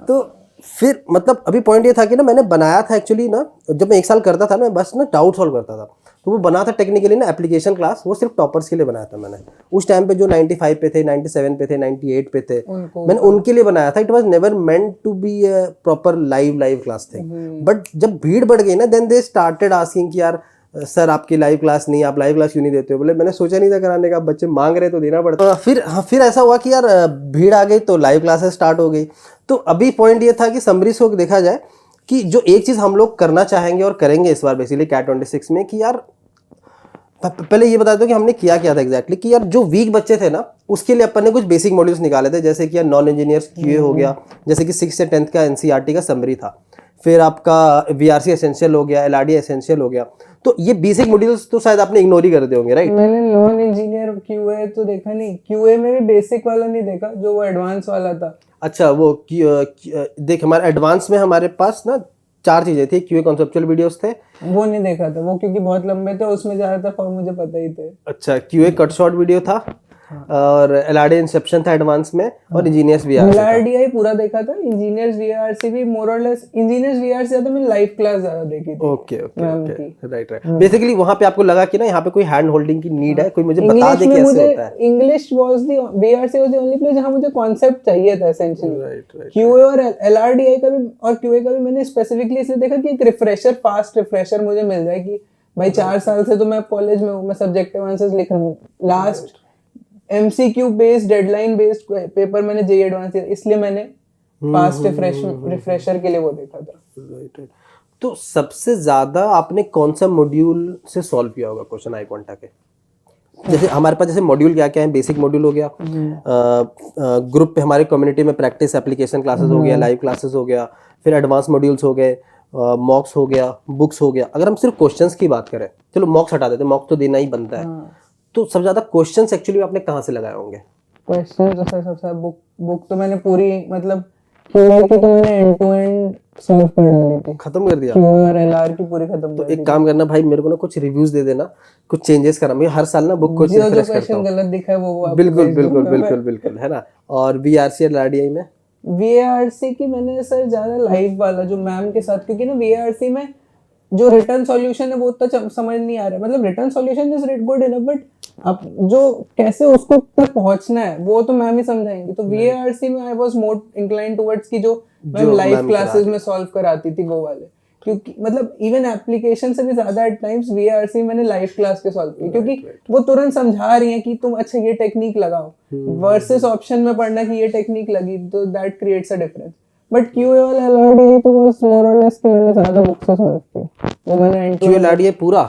Speaker 1: तो फिर मतलब अभी पॉइंट ये था कि ना मैंने बनाया था एक्चुअली ना, जब मैं 1 साल करता था ना, मैं बस ना डाउट सॉल्व करता था, तो वो बना था टेक्निकली ना एप्लीकेशन क्लास, वो सिर्फ टॉपर्स के लिए बनाया था मैंने। उस टाइम पे जो 95 पे थे, 97 पे थे, 98 पे थे, मैंने उनके लिए बनाया था। It was never meant to be a proper live class thing. But जब भीड़ बढ़ गई ना, देन दे स्टार्टेड आस्किंग कि यार सर आपकी लाइव क्लास नहीं, आप लाइव क्लास क्यों नहीं देते हो? बोले मैंने सोचा नहीं था कराने का, बच्चे मांग रहे तो देना पड़ता। फिर ऐसा हुआ कि यार भीड़ आ गई तो लाइव क्लासेस स्टार्ट हो गई। तो अभी पॉइंट ये था कि समरीज को देखा जाए कि जो एक चीज़ हम लोग करना चाहेंगे और करेंगे इस बार बेसिकली कैट 26 में, कि यार पहले ये बता दो कि हमने किया क्या था एग्जैक्टली। कि यार जो वीक बच्चे थे ना, उसके लिए अपन ने कुछ बेसिक मॉड्यूल्स निकाले थे, जैसे कि यार नॉन इंजीनियर्स क्यूए हो गया, जैसे कि 6 से 10th का एनसीईआरटी का समरी था, फिर आपका वीआरसी एसेंशियल हो गया, एलआरडी एसेंशियल हो गया। तो ये बेसिक मॉड्यूल्स तो शायद आपने इग्नोर ही कर दिए होंगे, राइट?
Speaker 2: मैंने नॉन इंजीनियर क्यूए तो देखा नहीं, क्यूए में भी बेसिक वाला नहीं देखा, जो वो एडवांस वाला था।
Speaker 1: अच्छा, वो देख हमारे एडवांस में हमारे पास ना 4 चीजें थी। क्यूए कॉन्सेप्चुअल वीडियोस थे,
Speaker 2: वो नहीं देखा था, वो क्योंकि बहुत लंबे थे, उसमें ज्यादातर फॉर्म मुझे पता ही थे।
Speaker 1: अच्छा, क्यूए कट शॉर्ट वीडियो था, और एलआरडी इंसेप्शन था एडवांस में, और इंजीनियर्स वीआरसी था।
Speaker 2: एलआरडीआई पूरा देखा था, इंजीनियर्स वीआरसी भी मोर और लेस। इंजीनियर्स वीआरसी ज्यादा मैंने लाइव क्लास ज्यादा देखी थी।
Speaker 1: Okay, right. बेसिकली वहां पे आपको लगा कि ना यहाँ पे कोई हैंड होल्डिंग की नीड है, कोई मुझे बता दे कैसे होता है।
Speaker 2: English was the VRC was the only place जहां मुझे कॉन्सेप्ट चाहिए था एसेंशियली।
Speaker 1: राइट।
Speaker 2: क्यूए और एलआरडीआई का भी और क्यूए का भी मैंने स्पेसिफिकली इसलिए देखा कि एक रिफ्रेशर, फास्ट रिफ्रेशर मुझे मिल जाए कि भाई 4 साल से तो मैं कॉलेज में हूँ, मैं सब्जेक्टिव आंसर्स लिख रहा हूँ। Last MCQ based, deadline based paper मैंने जेईई एडवांस दिया, इसलिए मैंने फास्ट रिफ्रेशर के लिए वो देखा था।
Speaker 1: राइट। तो सबसे ज्यादा आपने कौन सा मॉड्यूल से सॉल्व किया होगा क्वेश्चन आई क्वांटा के? जैसे हमारे पास जैसे मॉड्यूल क्या क्या है, बेसिक मॉड्यूल हो गया, ग्रुप पे हमारे कम्युनिटी में प्रैक्टिस एप्लीकेशन क्लासेस हो गया, लाइव क्लासेस हो गया, फिर एडवांस मॉड्यूल्स हो गए, मॉक्स हो गया, बुक्स हो गया। अगर हम सिर्फ क्वेश्चंस की बात करें, चलो मॉक्स हटा देते, मॉक्स तो देना ही बनता है, तो सबसे ज्यादा क्वेश्चंस एक्चुअली आपने कहाँ से लगाए होंगे?
Speaker 2: क्वेश्चन तो सर सबसे बुक तो मैंने पूरी मतलब क्यूए की तो मैंने एंड टू एंड सॉल्व कर डाली थी,
Speaker 1: खत्म कर दिया।
Speaker 2: क्यूए और एलआर की पूरी खत्म
Speaker 1: तो
Speaker 2: कर दी।
Speaker 1: एक काम करना भाई, मेरे को ना कुछ रिव्यूज दे देना, कुछ चेंजेस करना। मैं हर साल ना बुक को
Speaker 2: जो
Speaker 1: रिफ्रेश करता
Speaker 2: क्वेश्चन
Speaker 1: हूँ।
Speaker 2: गलत दिखा है वो आपको
Speaker 1: बिल्कुल
Speaker 2: भेज
Speaker 1: बिल्कुल
Speaker 2: दूंगा मैं।
Speaker 1: बिल्कुल बिल्कुल, है ना। और वीआरसी और आरडीआई में
Speaker 2: वीआरसी की मैंने सर ज्यादा लाइव वाला जो मैम के साथ, क्योंकि ना वीआरसी में जो रिटर्न सॉल्यूशन है वो उतना समझ नहीं आ रहा है। मतलब return solution is good enough, but अब जो कैसे उसको तक पहुंचना है वो तो मैम ही समझाएंगी। तो वीआरसी में I was more inclined towards की जो मैम लाइव क्लासेस में सॉल्व कराती थी वो वाले, क्योंकि मतलब इवन एप्लीकेशन से भी ज्यादा एट टाइम्स वीआरसी मैंने लाइव क्लास के सॉल्व की, क्योंकि वो तुरंत समझा रही है कि तुम अच्छा ये टेक्निक लगाओ, वर्सेस ऑप्शन में पढ़ना कि ये टेक्निक लगी, तो that creates a difference. But QA और एलआरडीआई तो बस मोर और लेस कि मैंने ज्यादा बुक से सॉल्व किया, वो मैंने
Speaker 1: क्यूए एलआरडीआई पूरा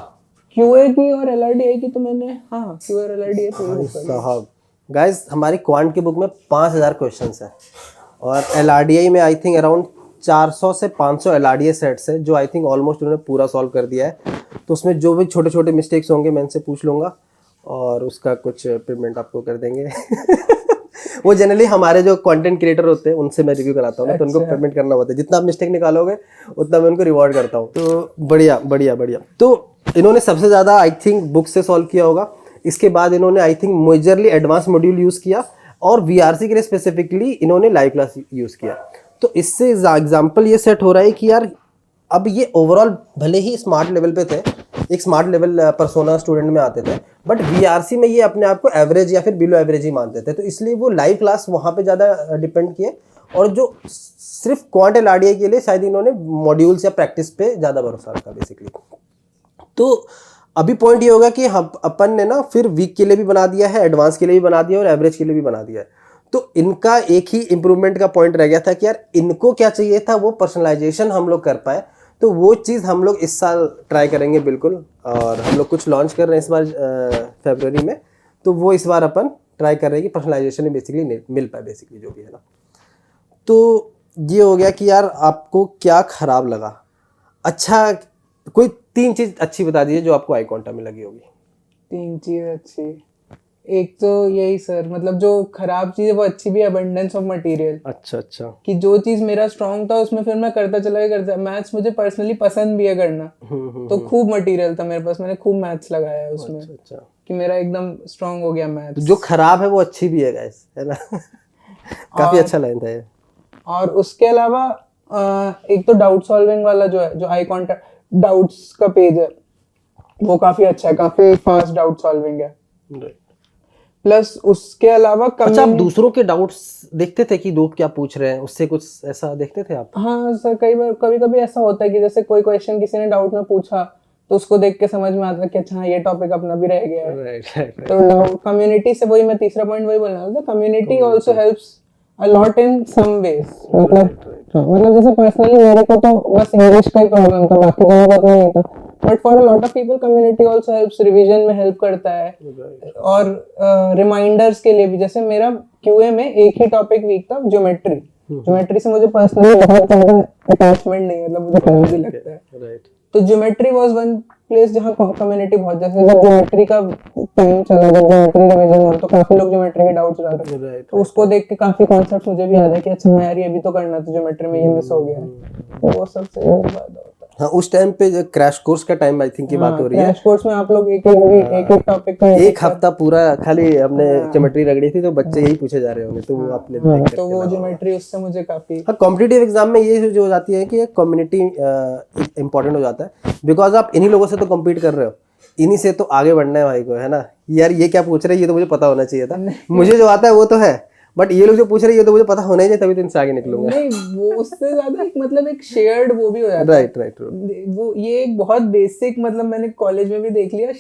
Speaker 2: क्यूए की और एलआरडीआई की तो मैंने हाँ क्यूए और एलआरडीआई पूरी बुक कर ली।
Speaker 1: साहब गाइस, हमारी क्वांट की बुक में 5000 क्वेश्चंस हैं, और एलआरडीआई में आई थिंक अराउंड 400 से 500 एलआरडीआई सेट्स है, जो आई थिंक ऑलमोस्ट उन्होंने पूरा सॉल्व कर दिया है। तो उसमें जो भी छोटे छोटे मिस्टेक्स होंगे मैं इनसे पूछ लूँगा, और उसका कुछ पेमेंट आपको कर देंगे। वो जनरली हमारे जो कंटेंट क्रिएटर होते हैं उनसे मैं रिव्यू कराता हूँ ना, तो उनको पेमेंट करना होता है। जितना आप मिस्टेक निकालोगे उतना मैं उनको रिवॉर्ड करता हूँ। तो बढ़िया बढ़िया बढ़िया। तो इन्होंने सबसे ज़्यादा आई थिंक बुक से सॉल्व किया होगा। इसके बाद इन्होंने I think majorly advance module use किया, और वीआरसी के लिए स्पेसिफिकली इन्होंने लाइव क्लास यूज़ किया। तो इससे एग्जाम्पल ये सेट हो रहा है कि यार अब ये ओवरऑल भले ही स्मार्ट लेवल पे थे, एक स्मार्ट लेवल पर्सोना स्टूडेंट में आते थे, बट वीआरसी में ये अपने आप को एवरेज या फिर बिलो एवरेज ही मानते थे। तो इसलिए वो लाइव क्लास वहाँ पे ज़्यादा डिपेंड किए, और जो सिर्फ क्वांट एलआरडीआई के लिए शायद इन्होंने मॉड्यूल्स या प्रैक्टिस पे ज़्यादा भरोसा रखा बेसिकली। तो अभी पॉइंट ये होगा कि हम अपन ने ना फिर वीक के लिए भी बना दिया है, एडवांस के लिए भी बना दिया है, और एवरेज के लिए भी बना दिया है। तो इनका एक ही इम्प्रूवमेंट का पॉइंट रह गया था कि यार इनको क्या चाहिए था, वो पर्सनलाइजेशन हम लोग कर पाए। तो वो चीज़ हम लोग इस साल ट्राई करेंगे बिल्कुल, और हम लोग कुछ लॉन्च कर रहे हैं इस बार फरवरी में। तो वो इस बार अपन ट्राई कर रहे हैं कि पर्सनलाइजेशन में बेसिकली मिल पाए बेसिकली जो भी है ना। तो ये हो गया कि यार आपको क्या खराब लगा। अच्छा, कोई 3 चीज़ अच्छी बता दीजिए जो आपको आई क्वांटा में लगी होगी।
Speaker 2: 3 चीज अच्छी, एक तो यही सर, मतलब जो खराब चीज है वो अच्छी भी, अबंडेंस ऑफ मटेरियल,
Speaker 1: अच्छा अच्छा।
Speaker 2: कि जो चीज मेरा स्ट्रांग था उसमें फिर मैं करता चला गया। मैथ्स मुझे पर्सनली पसंद भी है करना, तो खूब मटेरियल था मेरे पास, मैंने खूब मैथ्स लगाया है उसमें,
Speaker 1: अच्छा अच्छा।
Speaker 2: कि मेरा एकदम स्ट्रांग हो गया
Speaker 1: तो
Speaker 2: मैथ्स।
Speaker 1: जो खराब है वो अच्छी भी है गाइस, है ना। काफी अच्छा लाइन था ये।
Speaker 2: और उसके अलावा एक तो डाउट सॉल्विंग वाला जो है, जो आई कांटेक्ट डाउट्स का पेज है, वो काफी अच्छा है, काफी फास्ट डाउट सॉल्विंग है। प्लस उसके अलावा
Speaker 1: अच्छा, आप दूसरों के डाउट्स देखते थे कि लोग क्या पूछ रहे हैं, उससे कुछ ऐसा देखते थे आप?
Speaker 2: हाँ सर, कई बार कभी कभी ऐसा होता है कि जैसे कोई क्वेश्चन किसी ने डाउट में पूछा, तो उसको देख के समझ में आता है कि अच्छा हाँ, ये टॉपिक अपना भी रह गया है।
Speaker 1: राइट राइट
Speaker 2: तो डाउट कम्युनिटी से, वही मैं तीसरा पॉइंट वही बोलना था, community also helps a lot in some ways. मतलब जैसे पर्सनली मेरे को तो बस इंग्लिश का ही प्रॉब्लम था, बाकी दोनों का उतना नहीं था, but for a lot of people community also helps, revision में हेल्प करता है, और रिमाइंडर्स के लिए भी। जैसे मेरा क्यूए में एक ही टॉपिक वीक था, ज्योमेट्री। ज्योमेट्री से मुझे पर्सनली बहुत ज्यादा अटैचमेंट नहीं है, मतलब मुझे फन भी लगता है।
Speaker 1: राइट।
Speaker 2: तो ज्योमेट्री वाज वन प्लेस जहाँ कम्युनिटी बहुत, जैसे जब ज्योमेट्री का टाइम चला, जब ज्योमेट्री रिवीजन हुआ, तो काफी लोग ज्योमेट्री के डाउट्स रहा था,
Speaker 1: राइट।
Speaker 2: तो उसको देख के काफी कॉन्सेप्ट्स मुझे भी याद है कि अच्छा हाँ यार, ये भी तो करना था ज्योमेट्री में, ये मिस हो गया है। तो वो सबसे फायदा होता है।
Speaker 1: हाँ, उस टाइम पे जो क्रैश कोर्स का टाइम आई थिंक की बात हो रही है।
Speaker 2: क्रैश कोर्स में आप लोग एक एक टॉपिक का
Speaker 1: एक हफ्ता पूरा खाली हमने ज्योमेट्री रगड़ी थी, तो बच्चे यही पूछे जा रहे होंगे, तो वो आपने देख करके
Speaker 2: तो वो
Speaker 1: लगा होगा।
Speaker 2: ज्योमेट्री उससे मुझे काफी।
Speaker 1: हाँ, कॉम्पिटिटिव एग्जाम में ये जो हो जाती है कि कम्युनिटी इंपॉर्टेंट हो जाता है, बिकॉज आप इन्हीं लोगों से तो कम्पीट कर रहे हो, इन्हीं से तो आगे बढ़ना है भाई को, है ना। यार ये क्या पूछ रहे हैं, ये तो मुझे पता होना चाहिए था, मुझे जो आता है वो तो है, बट ये लोग जो पूछ रहे हैं ये तो मुझे पता होना ही चाहिए, तभी तो इनसे आगे निकलूंगा।
Speaker 2: नहीं, वो उससे ज्यादा मतलब एक शेयर्ड वो भी हो जाता है।
Speaker 1: Right right.
Speaker 2: वो ये एक बहुत बेसिक, मतलब मैंने कॉलेज में भी देख लिया,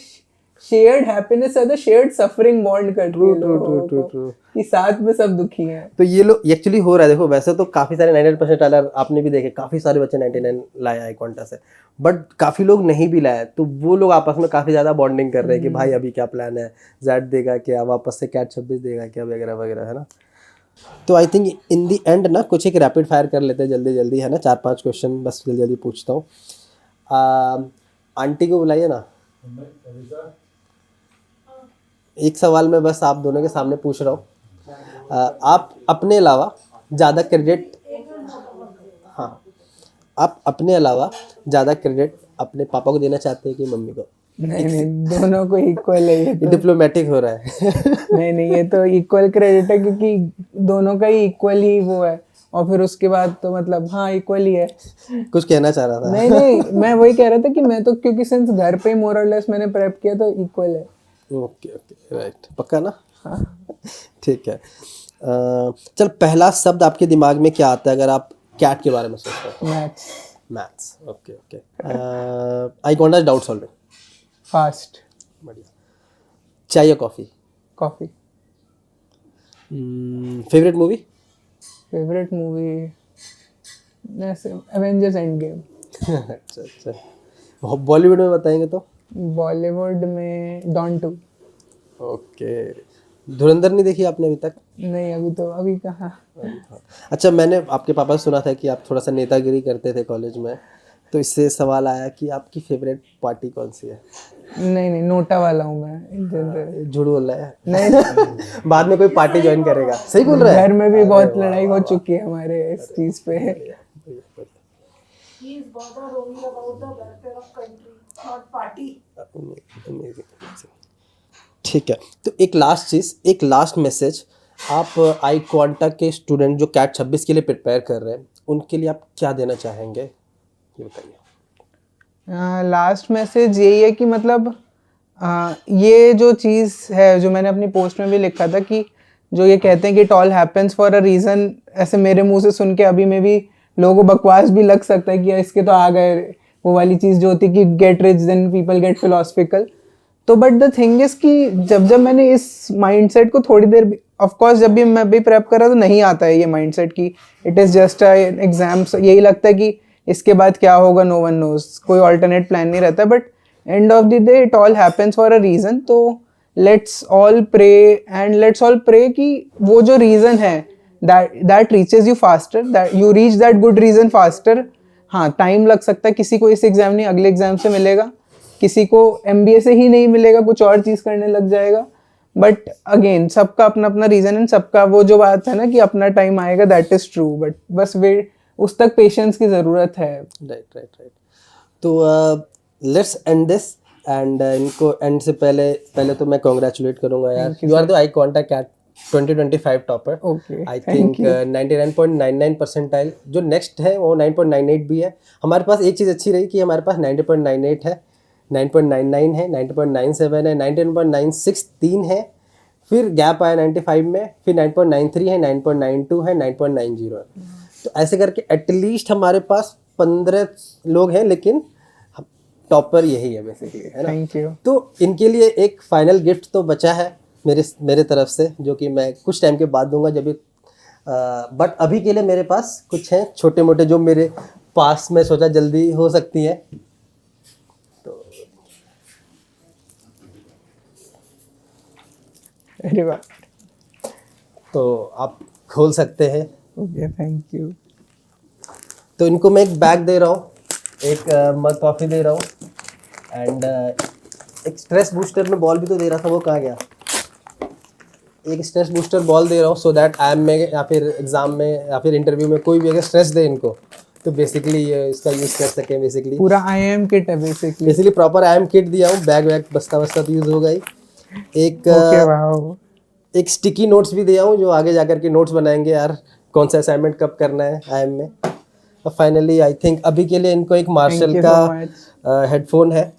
Speaker 2: शेयर्ड हैप्पीनेस है तो शेयर्ड सफरिंग बॉन्ड करती है लोगों को, कि साथ में सब दुखी हैं।
Speaker 1: तो ये लोग एक्चुअली हो रहा है। देखो वैसे तो काफी सारे 99% वाला आपने भी देखे, काफी सारे बच्चे 99 लाए आई क्वांटा से, बट काफी लोग नहीं भी लाए, तो वो लोग आपस में काफी ज्यादा बॉन्डिंग कर रहे हैं कि भाई अभी क्या प्लान है, जेड देगा क्या, वापस से कैट 26 देगा क्या, वगैरह वगैरह, है ना। तो I think in the and ना कुछ एक रैपिड फायर कर लेते हैं जल्दी जल्दी, है ना, 4-5 क्वेश्चन बस जल्दी जल्दी पूछता हूँ। आंटी को बुलाइए ना। एक सवाल मैं बस आप दोनों के सामने पूछ रहा हूँ। आप अपने अलावा ज़्यादा क्रेडिट, हाँ, आप अपने अलावा ज़्यादा क्रेडिट अपने पापा को देना चाहते हैं कि मम्मी को?
Speaker 2: नहीं नहीं, दोनों को इक्वल है ये तो।
Speaker 1: डिप्लोमेटिक हो रहा है।
Speaker 2: नहीं नहीं, ये तो इक्वल क्रेडिट है, क्योंकि दोनों का ही इक्वल ही वो है, और फिर उसके बाद तो मतलब हाँ इक्वल ही है।
Speaker 1: कुछ कहना चाह रहा था?
Speaker 2: नहीं नहीं, मैं वही कह रहा था कि मैं तो, क्योंकि सिंस घर पे मोर और लेस मैंने प्रेप किया, तो इक्वल है।
Speaker 1: ओके ओके राइट, पक्का ना? ठीक है। चल, पहला शब्द आपके दिमाग में क्या आता है अगर आप कैट के बारे में सोचते हो?
Speaker 2: Maths.
Speaker 1: Maths, okay okay. I can't doubt solving.
Speaker 2: Fast.
Speaker 1: बढ़िया। चाय या coffee?
Speaker 2: Coffee.
Speaker 1: Favourite movie?
Speaker 2: Favourite movie ऐसे एवेंजर्स एंड गेम।
Speaker 1: अच्छा अच्छा। बॉलीवुड में बताएंगे तो?
Speaker 2: बॉलीवुड में डॉन 2।
Speaker 1: ओके। धुरंधर नहीं देखी आपने अभी तक?
Speaker 2: नहीं, अभी कहाँ।
Speaker 1: अच्छा, मैंने आपके पापा से सुना था कि आप थोड़ा सा नेतागिरी करते थे कॉलेज में, तो इससे सवाल आया कि आपकी फेवरेट पार्टी कौन सी है?
Speaker 2: नहीं नहीं, नोटा वाला हूँ मैं इन जनरल।
Speaker 1: झूठ बोल रहा है।
Speaker 2: नहीं,
Speaker 1: बाद में कोई पार्टी ज्वाइन करेगा, सही बोल रहा है।
Speaker 2: घर में भी बहुत लड़ाई हो चुकी है हमारे इस चीज पे।
Speaker 3: He is bothered only about the welfare of country, not party.
Speaker 1: ठीक है, तो एक लास्ट चीज़, एक लास्ट मैसेज, आप आई क्वांटा के स्टूडेंट जो कैट 26 के लिए प्रिपेयर कर रहे हैं, उनके लिए आप क्या देना चाहेंगे, ये बताइए।
Speaker 2: लास्ट मैसेज यही है कि मतलब ये जो चीज़ है, जो मैंने अपनी पोस्ट में भी लिखा था, कि जो ये कहते हैं कि it all happens for a reason, ऐसे मेरे मुंह से सुन के अभी में भी लोगों को बकवास भी लग सकता है कि इसके तो आ गए, वो वाली चीज़ जो होती है कि get rich then people get philosophical. तो बट द थिंग इज कि जब मैंने इस माइंडसेट को थोड़ी देर, ऑफ कोर्स जब भी मैं भी प्रेप कर रहा तो नहीं आता है ये माइंडसेट कि it is just a exam, यही लगता है कि इसके बाद क्या होगा, नो वन नोज, कोई ऑल्टरनेट प्लान नहीं रहता, but end of the day it all happens for a reason. तो let's all pray, and let's all pray कि वो जो रीज़न है that reaches you faster, that you reach that good reason faster। हाँ, time लग सकता है, किसी को इस एग्जाम नहीं अगले एग्जाम से मिलेगा, किसी को MBA से ही नहीं मिलेगा, कुछ और चीज़ करने लग जाएगा, बट अगेन सबका अपना अपना रीजन है, सबका वो जो बात है ना कि अपना टाइम आएगा, दैट इज ट्रू, बट बस वे उस तक पेशेंस की ज़रूरत है।
Speaker 1: राइट। तो लेट्स एंड दिस एंड इनको एंड से पहले तो मैं कॉन्ग्रेचुलेट करूंगा यार, you are the I contact CAT 2025 topper.
Speaker 2: Okay,
Speaker 1: I think 99.99 percentile, जो नेक्स्ट है वो 9.98 भी है। हमारे पास एक चीज़ अच्छी रही कि हमारे पास 90.98 है, 9.99 है, 90.97 है, 99.96 3 है, फिर गैप आया 95 में, फिर 9.93 है, 9.92 है, 9.90 है। तो ऐसे करके एटलीस्ट हमारे पास 15 लोग हैं, लेकिन टॉपर यही है बेसिकली, है ना।
Speaker 2: Thank you.
Speaker 1: तो इनके लिए एक फाइनल गिफ्ट तो बचा है मेरे तरफ से, जो कि मैं कुछ टाइम के बाद दूंगा जब बट अभी के लिए मेरे पास कुछ हैं छोटे मोटे जो मेरे पास में सोचा जल्दी हो सकती हैं।
Speaker 2: अरे वाह,
Speaker 1: तो आप खोल सकते हैं।
Speaker 2: Okay thank you.
Speaker 1: तो इनको मैं एक बैग दे रहा हूँ, एक मग कॉफ़ी दे रहा हूँ, एंड एक स्ट्रेस बूस्टर में बॉल भी तो दे रहा था, वो कहाँ गया। एक स्ट्रेस बूस्टर बॉल दे रहा हूँ, सो दैट आई एम में या फिर एग्ज़ाम में या फिर इंटरव्यू में कोई भी अगर स्ट्रेस दे इनको, तो बेसिकली ये इसका यूज़ कर सकें।
Speaker 2: पूरा IIM किट है बेसिकली।
Speaker 1: प्रॉपर IIM किट दिया हूँ, बैग वैग बस्ता तो यूज़ होगा ही। एक
Speaker 2: ओके वाओ,
Speaker 1: एक स्टिकी नोट्स भी दिया हूँ, जो आगे जाकर के नोट्स बनाएंगे यार, कौन सा असाइनमेंट कब करना है IIM में। और फाइनली आई थिंक अभी के लिए इनको एक मार्शल का हेडफोन है,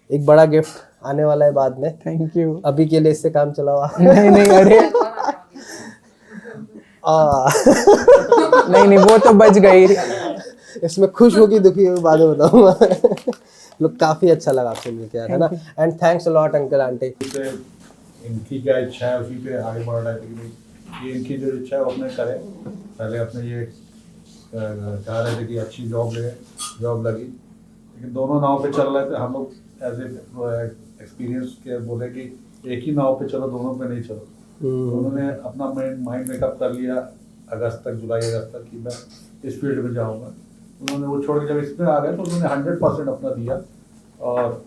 Speaker 1: एक बड़ा गिफ्ट आने वाला है बाद में।
Speaker 2: Thank you.
Speaker 1: अभी के लिए इससे काम चलाओ।
Speaker 2: नहीं अरे नहीं वो तो बच गई।
Speaker 1: इसमें खुश होगी दुखी होगी बाद में बताऊंगा। लोग काफ़ी अच्छा लगा आपसे मिलकर यार, है ना। And thanks a lot uncle aunty.
Speaker 4: इनकी क्या इच्छा है उसी पे आगे बढ़ रहा है कि भाई ये इनकी जो इच्छा है वो अपने करें। पहले अपने ये चाह रहे थे कि अच्छी जॉब लगी, लेकिन दोनों नाव पे चल रहे थे। हम लोग एज ए एक्सपीरियंस के बोले कि एक ही नाव पे चलो, दोनों पे नहीं चलो। तो उन्होंने अपना माइंड मेकअप कर लिया जुलाई अगस्त तक कि मैं इस फील्ड में जाऊँगा। उन्होंने वो छोड़ के जब इसमें आ गए तो उन्होंने 100% अपना दिया और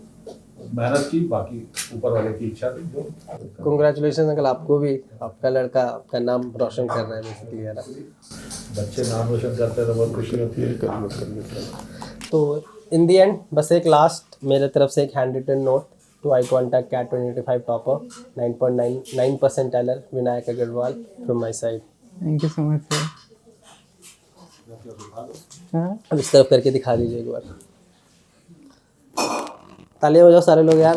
Speaker 4: मेहनत की, बाकी ऊपर वाले की इच्छा थी। जो
Speaker 1: कंग्रेचुलेशन अंकल, आपको भी, आपका लड़का आपका नाम रोशन कर रहा है बेसिकली यार।
Speaker 4: बच्चे नाम रोशन करते हैं तो बहुत खुशी होती है।
Speaker 1: तो इन दी एंड बस एक लास्ट मेरे तरफ से एक handwritten note to I contact CAT 2025 topper 9.99 percentiler Vinayak Agrawal from my side.
Speaker 2: Thank you so much sir. हाँ
Speaker 1: अब इस तरफ करके दिखा दीजिए एक बार, तालियां बजाओ सारे लोग यार।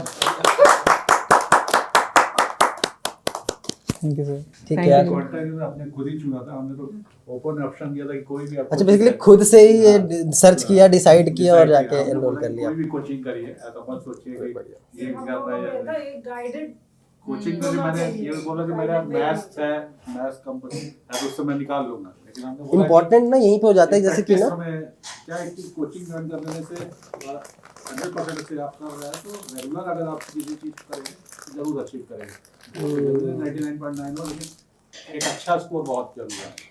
Speaker 2: Thank you sir.
Speaker 1: ठीक है यार।
Speaker 4: कॉन्ट्रैक्ट में आपने खुद ही चुना था, हमने तो ओपन ऑप्शन दिया था कि कोई भी आपको
Speaker 1: अच्छा, बेसिकली खुद से ही ये सर्च किया, डिसाइड किया और जाके एनरोल कर लिया।
Speaker 4: कोई भी कोचिंग करिए, ऐसा मत सोचिए कि ये करना है या
Speaker 3: एक गाइडेड
Speaker 4: कोचिंग में भी मैंने ये बोला कि मेरा मैथ्स कंपनी है तो उससे मैं निकाल लूंगा, लेकिन हमने बोला
Speaker 1: इम्पोर्टेंट ना यहीं पे हो जाता है, जैसे कि ना
Speaker 4: क्या है कि कोचिंग ज्वाइन करने से 100% से आप कर रहे हैं तो रेगुलर अगर आप किसी चीज करेंगे तो जरूर अचीव करेंगे। 99.9 हो, लेकिन एक अच्छा स्कोर बहुत जरूरी है।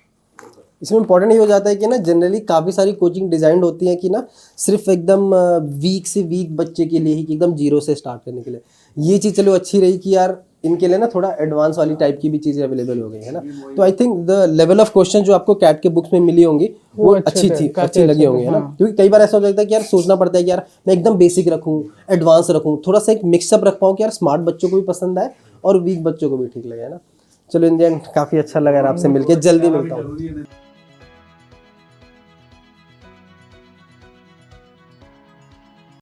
Speaker 1: इसमें इम्पोर्टेंट ये हो जाता है कि ना जनरली काफ़ी सारी कोचिंग डिज़ाइंड होती है कि ना सिर्फ एकदम वीक से वीक बच्चे के लिए ही, कि एकदम जीरो से स्टार्ट करने के लिए। ये चीज़ चलो अच्छी रही कि यार इनके लिए ना थोड़ा एडवांस वाली टाइप की भी चीज़ें अवेलेबल हो गई है ना। तो I think the level of question जो आपको कैट के बुक्स में मिली होंगी वो अच्छी लगी होंगी, है ना। क्योंकि कई बार ऐसा हो जाता है कि यार सोचना पड़ता है कि यार मैं एकदम बेसिक रखूँ, एडवांस रखूँ, थोड़ा सा एक मिक्सअप रख पाऊँ कि यार स्मार्ट बच्चों को भी पसंद आए और वीक बच्चों को भी ठीक लगे, है ना। चलो इन द एंड काफ़ी अच्छा लगा यार आपसे मिलके, जल्दी मिलता हूँ।
Speaker 4: जरूरी है।